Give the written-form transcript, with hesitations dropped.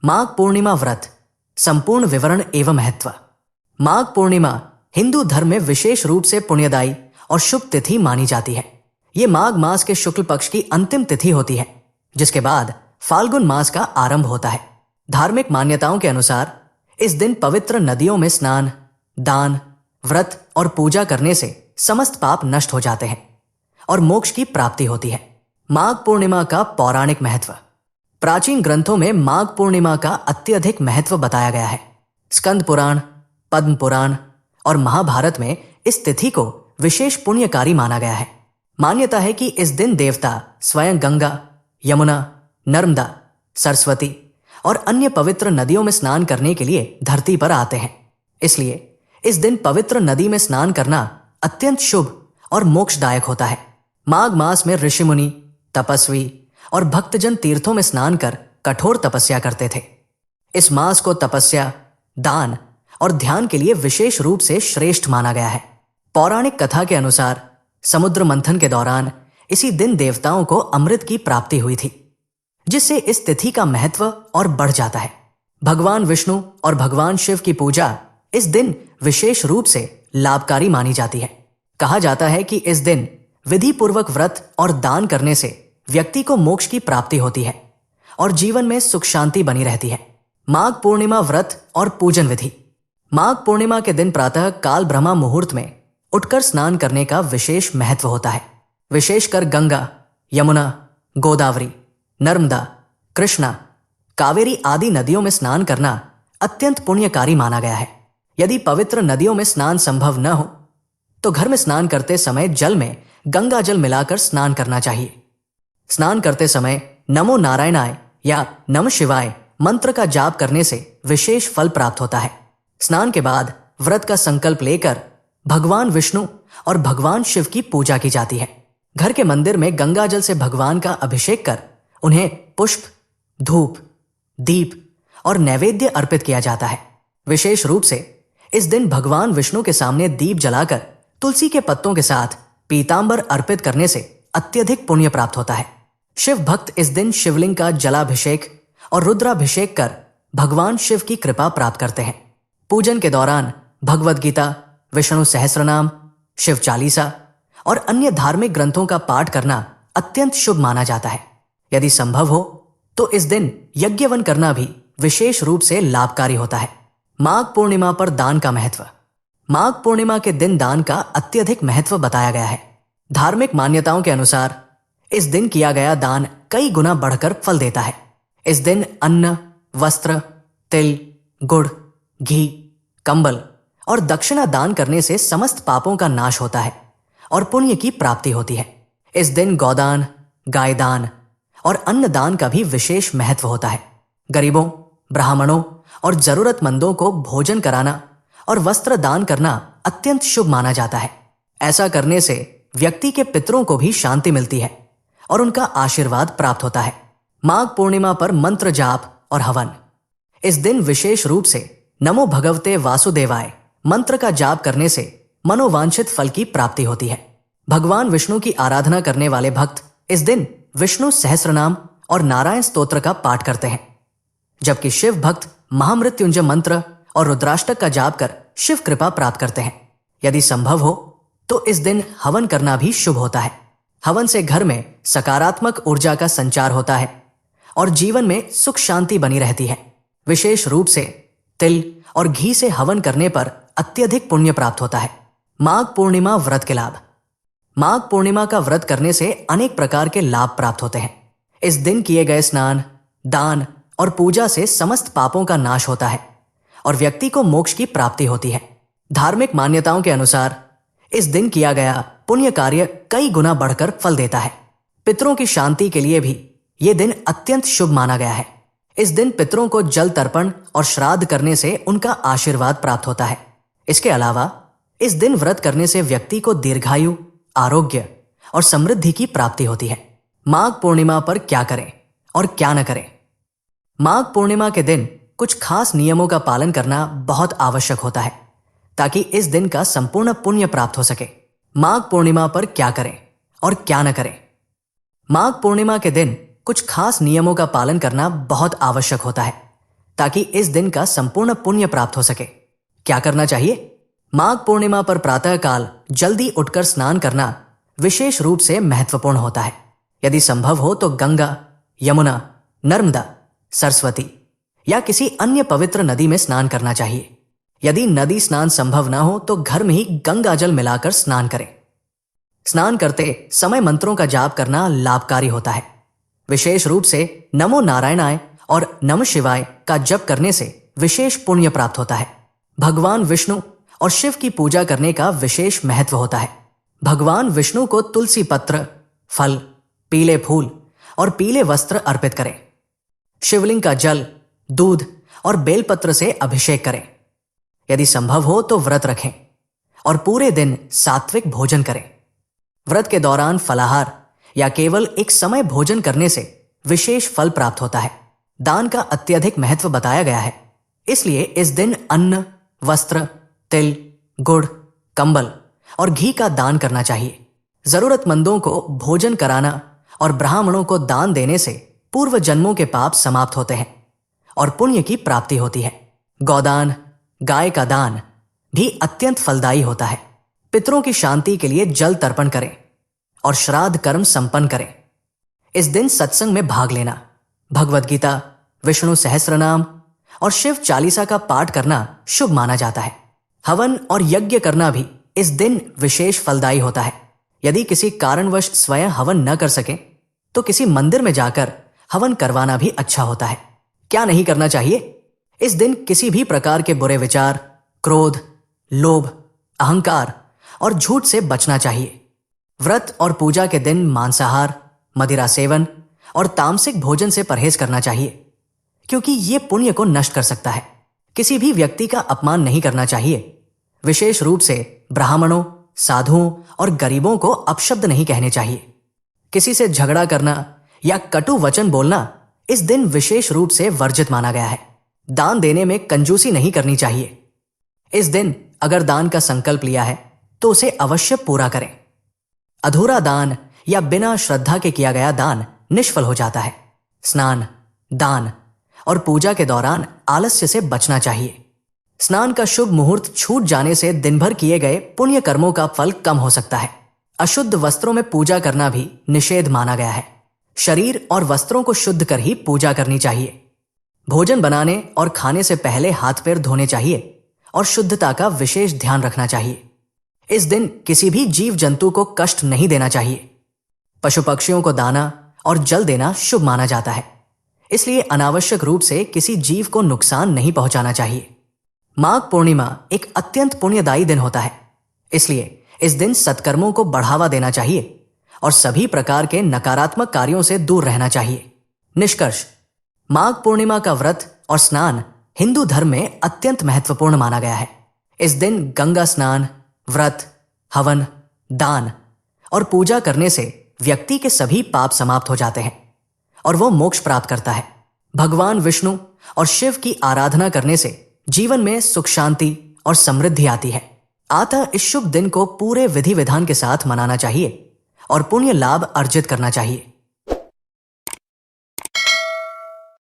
माघ पूर्णिमा व्रत संपूर्ण विवरण एवं महत्व। माघ पूर्णिमा हिंदू धर्म में विशेष रूप से पुण्यदायी और शुभ तिथि मानी जाती है। ये माघ मास के शुक्ल पक्ष की अंतिम तिथि होती है, जिसके बाद फाल्गुन मास का आरंभ होता है। धार्मिक मान्यताओं के अनुसार इस दिन पवित्र नदियों में स्नान, दान, व्रत और पूजा करने से समस्त पाप नष्ट हो जाते हैं और मोक्ष की प्राप्ति होती है। माघ पूर्णिमा का पौराणिक महत्व। प्राचीन ग्रंथों में माघ पूर्णिमा का अत्यधिक महत्व बताया गया है। स्कंद पुराण, पद्म पुराण और महाभारत में इस तिथि को विशेष पुण्यकारी माना गया है। मान्यता है कि इस दिन देवता स्वयं गंगा, यमुना, नर्मदा, सरस्वती और अन्य पवित्र नदियों में स्नान करने के लिए धरती पर आते हैं। इसलिए इस दिन पवित्र नदी में स्नान करना अत्यंत शुभ और मोक्षदायक होता है। माघ मास में ऋषि मुनि, तपस्वी और भक्तजन तीर्थों में स्नान कर कठोर तपस्या करते थे। इस मास को तपस्या, दान और ध्यान के लिए विशेष रूप से श्रेष्ठ माना गया है। पौराणिक कथा के अनुसार समुद्र मंथन के दौरान इसी दिन देवताओं को अमृत की प्राप्ति हुई थी, जिससे इस तिथि का महत्व और बढ़ जाता है। भगवान विष्णु और भगवान शिव की पूजा इस दिन विशेष रूप से लाभकारी मानी जाती है। कहा जाता है कि इस दिन विधि पूर्वक व्रत और दान करने से व्यक्ति को मोक्ष की प्राप्ति होती है और जीवन में सुख शांति बनी रहती है। माघ पूर्णिमा व्रत और पूजन विधि। माघ पूर्णिमा के दिन प्रातः काल ब्रह्मा मुहूर्त में उठकर स्नान करने का विशेष महत्व होता है। विशेषकर गंगा, यमुना, गोदावरी, नर्मदा, कृष्णा, कावेरी आदि नदियों में स्नान करना अत्यंत पुण्यकारी माना गया है। यदि पवित्र नदियों में स्नान संभव न हो तो घर में स्नान करते समय जल में गंगा जल मिलाकर स्नान करना चाहिए। स्नान करते समय नमो नारायणाय या नमः शिवाय मंत्र का जाप करने से विशेष फल प्राप्त होता है। स्नान के बाद व्रत का संकल्प लेकर भगवान विष्णु और भगवान शिव की पूजा की जाती है। घर के मंदिर में गंगा जल से भगवान का अभिषेक कर उन्हें पुष्प, धूप, दीप और नैवेद्य अर्पित किया जाता है। विशेष रूप से इस दिन भगवान विष्णु के सामने दीप जलाकर तुलसी के पत्तों के साथ पीतांबर अर्पित करने से अत्यधिक पुण्य प्राप्त होता है। शिव भक्त इस दिन शिवलिंग का जलाभिषेक और रुद्राभिषेक कर भगवान शिव की कृपा प्राप्त करते हैं। पूजन के दौरान भगवद गीता, विष्णु सहस्त्रनाम, शिव चालीसा और अन्य धार्मिक ग्रंथों का पाठ करना अत्यंत शुभ माना जाता है। यदि संभव हो तो इस दिन यज्ञवन करना भी विशेष रूप से लाभकारी होता है। माघ पूर्णिमा पर दान का महत्व। माघ पूर्णिमा के दिन दान का अत्यधिक महत्व बताया गया है। धार्मिक मान्यताओं के अनुसार इस दिन किया गया दान कई गुना बढ़कर फल देता है। इस दिन अन्न, वस्त्र, तिल, गुड़, घी, कंबल और दक्षिणा दान करने से समस्त पापों का नाश होता है और पुण्य की प्राप्ति होती है। इस दिन गौदान, गाय दान और अन्न दान का भी विशेष महत्व होता है। गरीबों, ब्राह्मणों और जरूरतमंदों को भोजन कराना और वस्त्र दान करना अत्यंत शुभ माना जाता है। ऐसा करने से व्यक्ति के पितरों को भी शांति मिलती है और उनका आशीर्वाद प्राप्त होता है। माघ पूर्णिमा पर मंत्र जाप और हवन। इस दिन विशेष रूप से नमो भगवते वासुदेवाय मंत्र का जाप करने से मनोवांछित फल की प्राप्ति होती है। भगवान विष्णु की आराधना करने वाले भक्त इस दिन विष्णु सहस्त्रनाम और नारायण स्तोत्र का पाठ करते हैं, जबकि शिव भक्त महामृत्युंजय मंत्र और रुद्राष्टक का जाप कर शिव कृपा प्राप्त करते हैं। यदि संभव हो तो इस दिन हवन करना भी शुभ होता है। हवन से घर में सकारात्मक ऊर्जा का संचार होता है और जीवन में सुख शांति बनी रहती है। विशेष रूप से तिल और घी से हवन करने पर अत्यधिक पुण्य प्राप्त होता है। माघ पूर्णिमा व्रत के लाभ। माघ पूर्णिमा का व्रत करने से अनेक प्रकार के लाभ प्राप्त होते हैं। इस दिन किए गए स्नान, दान और पूजा से समस्त पापों का नाश होता है और व्यक्ति को मोक्ष की प्राप्ति होती है। धार्मिक मान्यताओं के अनुसार इस दिन किया गया पुण्य कार्य कई गुना बढ़कर फल देता है। पितरों की शांति के लिए भी ये दिन अत्यंत शुभ माना गया है। इस दिन पितरों को जल तर्पण और श्राद्ध करने से उनका आशीर्वाद प्राप्त होता है। इसके अलावा इस दिन व्रत करने से व्यक्ति को दीर्घायु, आरोग्य और समृद्धि की प्राप्ति होती है। माघ पूर्णिमा पर क्या करें और क्या न करें। माघ पूर्णिमा के दिन कुछ खास नियमों का पालन करना बहुत आवश्यक होता है ताकि इस दिन का संपूर्ण पुण्य प्राप्त हो सके। माघ पूर्णिमा पर क्या करें और क्या न करें। माघ पूर्णिमा के दिन कुछ खास नियमों का पालन करना बहुत आवश्यक होता है ताकि इस दिन का संपूर्ण पुण्य प्राप्त हो सके। क्या करना चाहिए? माघ पूर्णिमा पर प्रातःकाल जल्दी उठकर स्नान करना विशेष रूप से महत्वपूर्ण होता है। यदि संभव हो तो गंगा, यमुना, नर्मदा, सरस्वती या किसी अन्य पवित्र नदी में स्नान करना चाहिए। यदि नदी स्नान संभव न हो तो घर में ही गंगा जल मिलाकर स्नान करें। स्नान करते समय मंत्रों का जाप करना लाभकारी होता है। विशेष रूप से नमो नारायणाय और नमः शिवाय का जप करने से विशेष पुण्य प्राप्त होता है। भगवान विष्णु और शिव की पूजा करने का विशेष महत्व होता है। भगवान विष्णु को तुलसी पत्र, फल, पीले फूल और पीले वस्त्र अर्पित करें। शिवलिंग का जल, दूध और बेलपत्र से अभिषेक करें। यदि संभव हो तो व्रत रखें और पूरे दिन सात्विक भोजन करें। व्रत के दौरान फलाहार या केवल एक समय भोजन करने से विशेष फल प्राप्त होता है। दान का अत्यधिक महत्व बताया गया है, इसलिए इस दिन अन्न, वस्त्र, तिल, गुड़, कंबल और घी का दान करना चाहिए। जरूरतमंदों को भोजन कराना और ब्राह्मणों को दान देने से पूर्व जन्मों के पाप समाप्त होते हैं और पुण्य की प्राप्ति होती है। गौदान, गाय का दान भी अत्यंत फलदायी होता है। पितरों की शांति के लिए जल तर्पण करें और श्राद्ध कर्म संपन्न करें। इस दिन सत्संग में भाग लेना, भगवद गीता, विष्णु सहस्त्रनाम और शिव चालीसा का पाठ करना शुभ माना जाता है। हवन और यज्ञ करना भी इस दिन विशेष फलदायी होता है। यदि किसी कारणवश स्वयं हवन न कर सके तो किसी मंदिर में जाकर हवन करवाना भी अच्छा होता है। क्या नहीं करना चाहिए? इस दिन किसी भी प्रकार के बुरे विचार, क्रोध, लोभ, अहंकार और झूठ से बचना चाहिए। व्रत और पूजा के दिन मांसाहार, मदिरा सेवन और तामसिक भोजन से परहेज करना चाहिए, क्योंकि ये पुण्य को नष्ट कर सकता है। किसी भी व्यक्ति का अपमान नहीं करना चाहिए। विशेष रूप से ब्राह्मणों, साधुओं और गरीबों को अपशब्द नहीं कहने चाहिए। किसी से झगड़ा करना या कटु वचन बोलना इस दिन विशेष रूप से वर्जित माना गया है। दान देने में कंजूसी नहीं करनी चाहिए। इस दिन अगर दान का संकल्प लिया है तो उसे अवश्य पूरा करें। अधूरा दान या बिना श्रद्धा के किया गया दान निष्फल हो जाता है। स्नान, दान और पूजा के दौरान आलस्य से बचना चाहिए। स्नान का शुभ मुहूर्त छूट जाने से दिन भर किए गए पुण्य कर्मों का फल कम हो सकता है। अशुद्ध वस्त्रों में पूजा करना भी निषेध माना गया है। शरीर और वस्त्रों को शुद्ध कर ही पूजा करनी चाहिए। भोजन बनाने और खाने से पहले हाथ पैर धोने चाहिए और शुद्धता का विशेष ध्यान रखना चाहिए। इस दिन किसी भी जीव जंतु को कष्ट नहीं देना चाहिए। पशु पक्षियों को दाना और जल देना शुभ माना जाता है, इसलिए अनावश्यक रूप से किसी जीव को नुकसान नहीं पहुंचाना चाहिए। माघ पूर्णिमा एक अत्यंत पुण्यदायी दिन होता है, इसलिए इस दिन सत्कर्मों को बढ़ावा देना चाहिए और सभी प्रकार के नकारात्मक कार्यों से दूर रहना चाहिए। निष्कर्ष, माघ पूर्णिमा का व्रत और स्नान हिंदू धर्म में अत्यंत महत्वपूर्ण माना गया है। इस दिन गंगा स्नान, व्रत, हवन, दान और पूजा करने से व्यक्ति के सभी पाप समाप्त हो जाते हैं और वो मोक्ष प्राप्त करता है। भगवान विष्णु और शिव की आराधना करने से जीवन में सुख, शांति और समृद्धि आती है। अतः इस शुभ दिन को पूरे विधि विधान के साथ मनाना चाहिए और पुण्य लाभ अर्जित करना चाहिए।